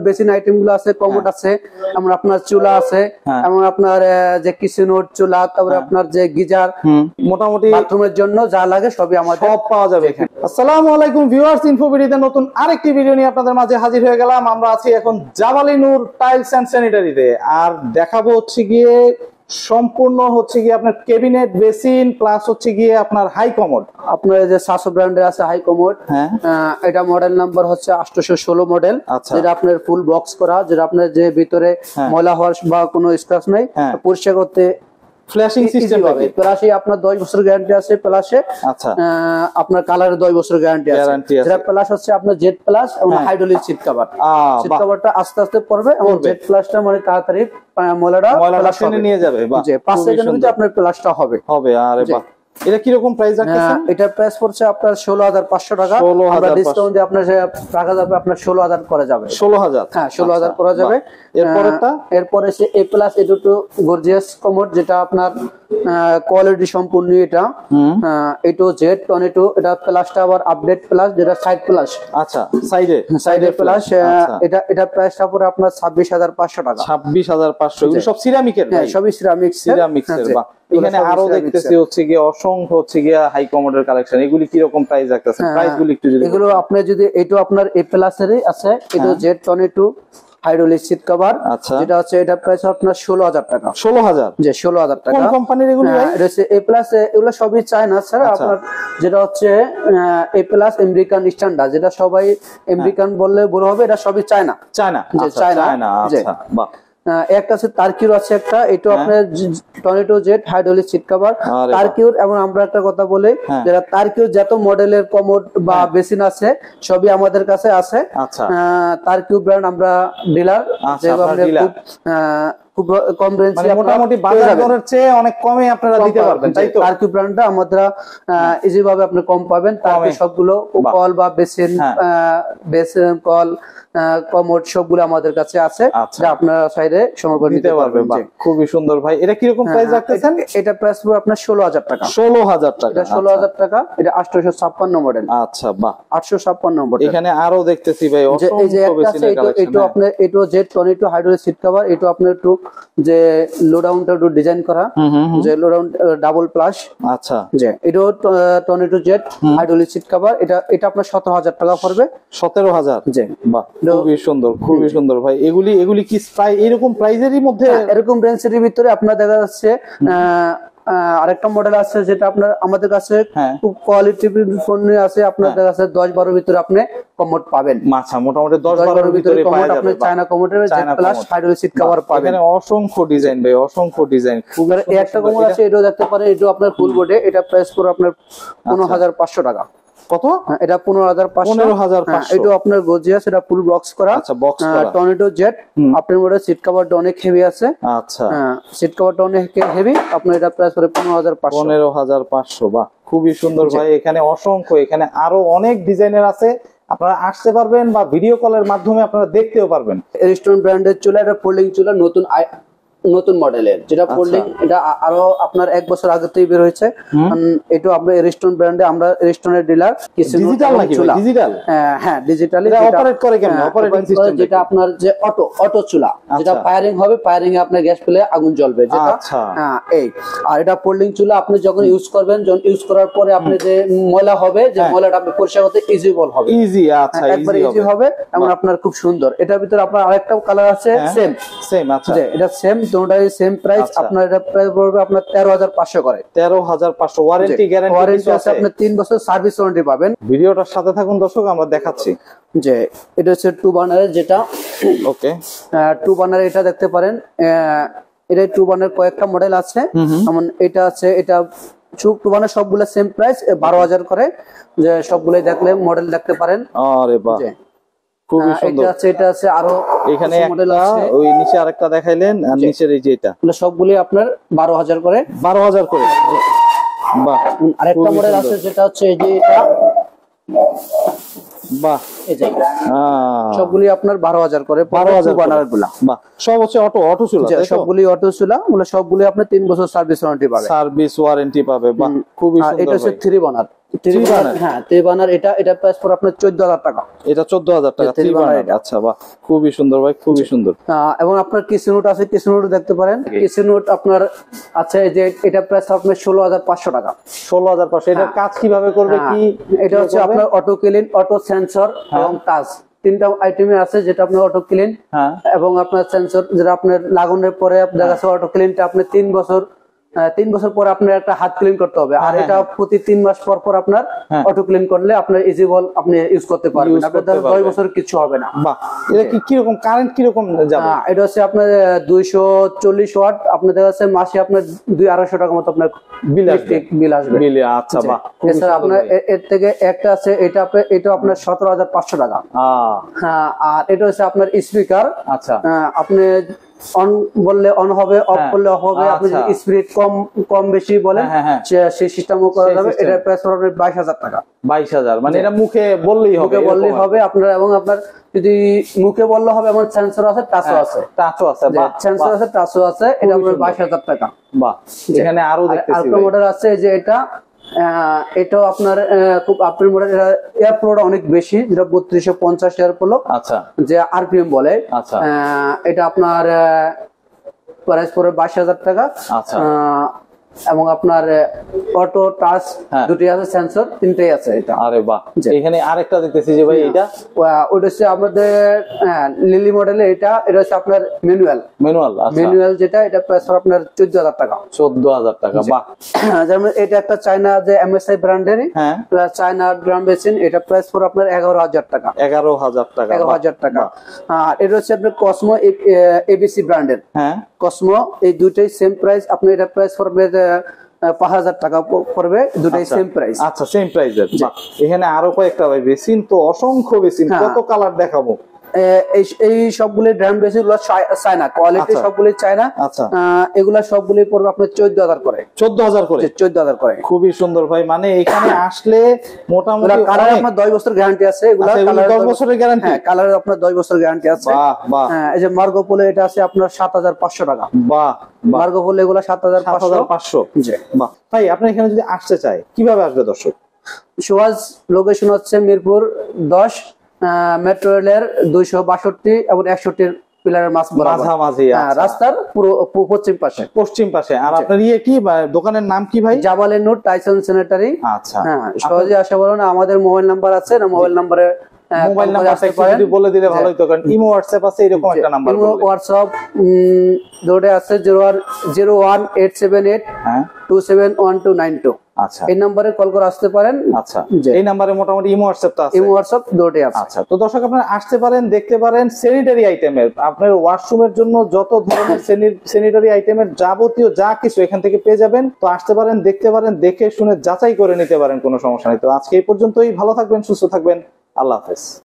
Basin item গুলো আছে, commode আছে, এবং আপনার চুলা আছে, এবং আপনার যে কিচেনোর চুলা, তারপরে আপনার যে গিজার, মোটামুটি বাথরুমের জন্য যা লাগে সবই আমাদের সব পাওয়া যাবে এখানে। আসসালামু আলাইকুম ভিউয়ার্স, ইনফোভিডিতে নতুন আরেকটি ভিডিও নিয়ে আপনাদের মাঝে হাজির হয়ে গেলাম। আমরা আছি এখন জাবালি নূর টাইলস এন্ড স্যানিটারিতে, আর দেখাবো হচ্ছে গিয়ে সম্পূর্ণ হচ্ছে গিয়ে আপনার ক্যাবিনেট, বেসিন প্লাস হচ্ছে গিয়ে আপনার হাই কমোড। আপনার যে সাসো ব্র্যান্ডের আছে হাই কমোড, এটা মডেল নাম্বার হচ্ছে 816 মডেল, যেটা আপনার ফুল বক্স করা, যেটা আপনার যে ভিতরে ময়লা হওয়ার বা কোনো স্ক্র্যাচ নাই, পরিষ্কার করতে ফ্ল্যাশিং সিস্টেম হবে। প্লাসে আপনার 10 বছর গ্যারান্টি আছে, প্লাসে আপনার কালারে 10 বছর গ্যারান্টি আছে। যেটা প্লাস হচ্ছে আপনার জেড প্লাস এবং হাইড্রোলিক সিট কভার। সিট কভারটা আস্তে আস্তে পড়বে এবং জেড প্লাসটা মানে তাড়াতাড়ি ময়লাটা নিয়ে যাবে। 5 সেকেন্ডের মধ্যে আপনার প্লাসটা হবে। আরে বাহ, এটা কি রকম প্রাইস রাখতেছেন? এটা প্রাইস পড়ছে আপনার 16500 টাকা। আমরা ডিসকাউন্ট দিয়ে আপনার টাকা যাবে আপনার 16000 করা যাবে। 16000? হ্যাঁ, 16000 করা যাবে। এরপরে সে এ প্লাস এটু গর্জিয়াস কমোড, যেটা আপনার কোয়ালিটি সম্পূর্ণ। এটা এটু জেড টনেটো, এটা প্লাসটা আবার আপডেট প্লাস, যেটা সাইড প্লাস। আচ্ছা, সাইডে প্লাস। এটা প্রাইসটা পড়ে আপনার 26500 টাকা। 26500। এগুলো সব সিরামিকের? হ্যাঁ, সবই সিরামিক্সের। বাহ, এখানে আরো দেখতেছি হচ্ছে গিয়ে অসংখ্য হচ্ছে গিয়ে হাই কমোডের কালেকশন। এগুলি কি রকম প্রাইস রাখতেছেন? প্রাইসগুলো একটু যদি এগুলো আপনি যদি এটু আপনার এ প্লাস এরই আছে, এটু জেড টনেটো হাইড্রোলিক সিট কভার, যেটা হচ্ছে এটা প্রাইস আপনার 16000 টাকা। 16000? জি, 16000 টাকা। কোন কোম্পানির এগুলো? এটা হচ্ছে এ প্লাস, এগুলো সবই চায়না স্যার। আপনার যেটা হচ্ছে এ প্লাস আমেরিকান স্ট্যান্ডার্ড, যেটা সবাই আমেরিকান বললে ভুল হবে, এটা সবই চায়না। চায়না? আচ্ছা, বাহ। একটা আছে তারকিউর আছে একটা, এটা আপনার tornado jet hydraulic seat cover তারকিউর। এবং আমরা একটা কথা বলি, যারা তারকিউর যত মডেলের কমোড বা বেসিন আছে সবই আমাদের কাছে আছে। তারকিউ ব্র্যান্ড আমরা ডিলার, খুব কম রেঞ্জে, মোটামুটি বাজার দরের চেয়ে অনেক কমে আপনারা দিতে পারবেন, তাই তো? তারকিউ ব্র্যান্ডটা আমরা ইজি ভাবে আপনি কম পাবেন। তারপরে সবগুলো কল বা বেসিন, কল, কমোড সবগুলো আমাদের কাছে আছে, যা আপনারা চাইলে সমর্পণ নিতে পারবেন। খুবই সুন্দর ভাই। এটা কি রকম প্রাইস রাখতেছেন? এটা প্রাইস পুরো আপনার 16000 টাকা। 16000 টাকা? এটা 16000 টাকা। এটা 856 মডেল। আচ্ছা, বাহ, 856 মডেল। এখানে আরো দেখতেছি ভাই অসংখ্য বেসিনের কালেকশন। এটা আপনার এটো Z tornado hydraulic seat cover, এটা আপনার একটু যে লো ডাউনটা একটু ডিজাইন করা, যে লো ডাউন ডাবল প্লাস। আচ্ছা, যে এটা tornado Z hydraulic seat cover, এটা আপনার 17000 টাকা পড়বে। 17000? জি, বাহ, খুবই সুন্দর, খুবই সুন্দর ভাই। এগুলি কি প্রায় এরকম প্রাইজেরই মধ্যে? এরকম রেঞ্জের ভিতরে আপনার দেখা যাচ্ছে আরেকটা মডেল আছে, যেটা আপনার আমাদের কাছে খুব কোয়ালিটি পণ্য আছে। আপনার দেখা যাচ্ছে 10-12 ভিতরে আপনি কমোড পাবেন। আচ্ছা, মোটামুটি 10-12 ভিতরে কমোড আপনি চায়না কমোডের Z plus hydraulic seat cover পাবেন। এখানে অসংখ্য ডিজাইন ভাই, অসংখ্য ডিজাইন। এই একটা কমোড আছে, এটাও দেখতে পারেন। এটা আপনার ফুল বোর্ডে, এটা প্রাইস পুরো আপনার 15500 টাকা। কত? এটা 15500। 15500? এটা আপনার গর্জিয়াস, এটা ফুল বক্স করা। আচ্ছা, বক্স করা টর্নেডো জেট। আপনার মধ্যে সিট কভারটা অনেক হেভি আছে। আচ্ছা, সিট কভারটা অনেক হেভি। আপনার এটা প্রাইস পড়ে 15500। 15500। বাহ, খুবই সুন্দর ভাই। এখানে অসংখ্য, এখানে আরো অনেক ডিজাইনের আছে। আপনারা আসতে পারবেন বা ভিডিও কলের মাধ্যমে আপনারা দেখতেও পারবেন। এরিস্টন ব্র্যান্ডের চুলা, এটা ফোল্ডিং চুলা, নতুন মডেলের, যেটা ফোল্ডিং। এটা আরো আপনার 1 বছর আগে থেকে বের হয়েছে। এটা আমরা এরিস্টন ব্র্যান্ডে, আমরা এরিস্টনের ডিলার। ডিজিটাল নাকি? ডিজিটাল? হ্যাঁ, ডিজিটালি। এটা অপারেট করে কেমন? অপারেটিং সিস্টেম যেটা আপনার যে অটো চুলা, যেটা ফায়ারিং হবে, ফায়ারিং এ আপনার গ্যাস পেলে আগুন জ্বলবে, যেটা এই। আর এটা ফোল্ডিং চুলা, আপনি যখন ইউজ করবেন, যখন ইউজ করার পরে আপনি যে ময়লা হবে, যে ময়লাটা আপনি পরিষ্কার করতে ইজিবল হবে। আচ্ছা, একবার ইজি হবে এবং আপনার খুব সুন্দর। এটার ভিতরে আপনার আরেকটা কালার আছে, সেম। আচ্ছা, এটা সেম, দুটোটাই সেম প্রাইস। আপনার এটা প্রাইস পড়বে আপনার 13500 করে। 13500। ওয়ারেন্টি গ্যারান্টি আছে, আপনি 3 বছর সার্ভিস ওয়ারেন্টি পাবেন। ভিডিওটার সাথে থাকুন দর্শক, আমরা দেখাচ্ছি। যে এটা হচ্ছে 2 বার্নারের, যেটা ওকে 2 বার্নার। এটা দেখতে পারেন, এটা 2 বার্নার কয়েকটা মডেল আছে। যেমন এটা আছে, এটা 2 বার্নার সবগুলো সেম প্রাইস 12000 করে। যে সবগুলাই দেখলে মডেল দেখতে পারেন। আরে বাহ, খুবই সুন্দর। এটা আছে আরো এখানে মডেল আছে। ওই নিচে আরেকটা দেখাইলেন, আর নিচের এই যে এটা, সবগুলি আপনার 12000 করে। 12000 করে? বাহ। আরেকটা মডেল আছে, যেটা হচ্ছে এই যে এটা। বাহ, এই যে সবগুলি আপনার 12,000 করে, 12,000 বানার গুলা। বাহ, সব হচ্ছে অটো চুলা, সবগুলি অটো চুলা, মানে সবগুলি আপনি 3 বছর সার্ভিস ওয়ারেন্টি পাবে। সার্ভিস ওয়ারেন্টি পাবে, বাহ খুবই সুন্দর। এটা হচ্ছে 3 বার্নার। হ্যাঁ 3 বার্নার, এটা প্রাইস পড়ে আপনার 14,000 টাকা। এটা 14,000 টাকা 3 বার্নার। আচ্ছা বাহ, খুবই সুন্দর ভাই, খুবই সুন্দর। এবং আপনার কিচেনউড আছে, কিচেনউড দেখতে পারেন। কিচেনউড আপনার আছে যে এটা প্রাইস আপনার 16,500 টাকা। 16,500। এটার কাজ কিভাবে করবে কি? এটা হচ্ছে আপনার অটো ক্লিন, অটো সেন্সর এবং টাচ, তিনটা আইটেমে আছে, যেটা আপনার অটো ক্লিন এবং আপনার সেন্সর, যেটা আপনার লাগানোর পরে আপনার কাছে অটো ক্লিনটা আপনি 3 বছর পরে আপনার একটা হাত ক্লিন করতে হবে, আর এটা প্রতি 3 মাস পর পর আপনার অটো ক্লিন করলে আপনার ইজিবল আপনি ইউজ করতে পারবেন, আপনার 10 বছর কিছু হবে না। বাহ, এটা কি রকম কারেন্ট কি রকম যাবে? এটা হচ্ছে আপনার 240 ওয়াট, আপনাদের কাছে মাসে আপনার 200-250 টাকা মতো আপনার বিল আসবে। আচ্ছা বাহ, এছাড়া আপনার এর থেকে একটা আছে, এটা আপনার 17,500 টাকা। হ্যাঁ, আর এটা হচ্ছে আপনার স্পিকার। আচ্ছা, আপনি অন বললে অন হবে, অফ করলে অফ হবে, আপনি যদি স্পিড কম বেশি বলেন সেই সিস্টেমও করা যাবে। এটার প্রাইস পড়বে 22,000 টাকা। 22,000, মানে এটা মুখে বললেই হবে আপনার, এবং আপনার যদি মুখে বললে হবে, এমন সেন্সর আছে, টাচও আছে। সেন্সর আছে, টাচও আছে, এটা আপনার 22,000 টাকা। বাহ, এখানে আরো দেখতেছি আরেকটা মডেল আছে যে এটাও আপনার খুব আপডেট মডেল। এয়ার ফ্লোটা অনেক বেশি, যেটা 3250 এয়ার ফ্লো, আচ্ছা, যে আরপিএম বলে। আচ্ছা, এটা আপনার প্রাইস পড়ে 22,000 টাকা। আচ্ছা, এবং আপনার অটো টাচ দুটি আছে, সেন্সর তিনটেই আছে এটা। আরে বাহ, এখানে আরেকটা দেখতেছি যে ভাই, এটা ওটা হচ্ছে আমাদের লিলি মডেলে। এটা হচ্ছে আপনার ম্যানুয়াল, যেটা এটা প্রাইস আপনার 14,000 টাকা। 14,000 টাকা, বাহ। যেমন এটা একটা চায়না যে এমএসআই ব্র্যান্ডেরই, চায়না ড্রাম বেসিন, এটা প্রাইস পড়ে আপনার 11,000 টাকা। 11,000 টাকা। আর এটা হচ্ছে আপনার কসমো এবিসি ব্র্যান্ডের। কসমো, এই দুইটাই সেম প্রাইস। আপনি এটা প্রাইস পড়বে 5,000 টাকা পড়বে, দুটাই সেম প্রাইস। আচ্ছা, সেম প্রাইসের। এখানে আরো কয়েকটা ভাই বেসিন, তো অসংখ্য বেসিন, কত কালার দেখাবো? এই সবগুলি ড্রাম বেসিন গুলো চায়না কোয়ালিটি, সবগুলি চায়না। এগুলা সবগুলি পড়বে আপনার 14,000 করে। 14,000 করে। খুবই সুন্দর ভাই, মানে এখানে আসলে মোটামুটি কালার আপনার 10 বছর গ্যারান্টি আছে। এগুলা 10 বছরের গ্যারান্টি? হ্যাঁ, কালার আপনার 10 বছর গ্যারান্টি আছে। এই যে মার্গো পোলো, এটা আছে আপনার 7,500 টাকা। বাহ, মার্গো পোলো এগুলা 7,500। জি বাহ। ভাই, আপনি এখানে যদি আসতে চাই, কিভাবে আসবে দর্শক? সুয়াজ লোকেশন হচ্ছে মিরপুর 10, মেট্রো রেলের 262 এবং 61 পিলারের মাঝামাঝি, রাস্তার পুরো পশ্চিম পাশে। আর আপনার কি দোকানের নাম কি ভাই? জাবালে নূর টাইলস এন্ড স্যানিটারি। আচ্ছা, সহজে আসা বলুন। আমাদের মোবাইল নাম্বার আছে, মোবাইল নাম্বারে যদি বলে দিলে ভালো হতো, কারণ ইমো হোয়াটসঅ্যাপ আছে, এরকম একটা নাম্বার। ইমো হোয়াটসঅ্যাপ দুটো আছে, 01878 271292। আচ্ছা, এই নম্বরে কল করে আসতে পারেন। আচ্ছা, এই নম্বরে মোটামুটি ইমো হোয়াটসঅ্যাপটা আছে? ইমো হোয়াটসঅ্যাপ দুটোই আছে। আচ্ছা, তো দর্শক আপনারা আসতে পারেন, দেখতে পারেন স্যানিটারি আইটেমের, আপনার ওয়াশরুমের জন্য যত ধরনের স্যানিটারি আইটেমের যাবতীয় যা কিছু এখান থেকে পেয়ে যাবেন। তো আসতে পারেন, দেখতে পারেন, দেখে শুনে যাচাই করে নিতে পারেন, কোনো সমস্যা নেই। তো আজকে এই পর্যন্তই, ভালো থাকবেন, সুস্থ থাকবেন, আল্লাহ হাফেজ।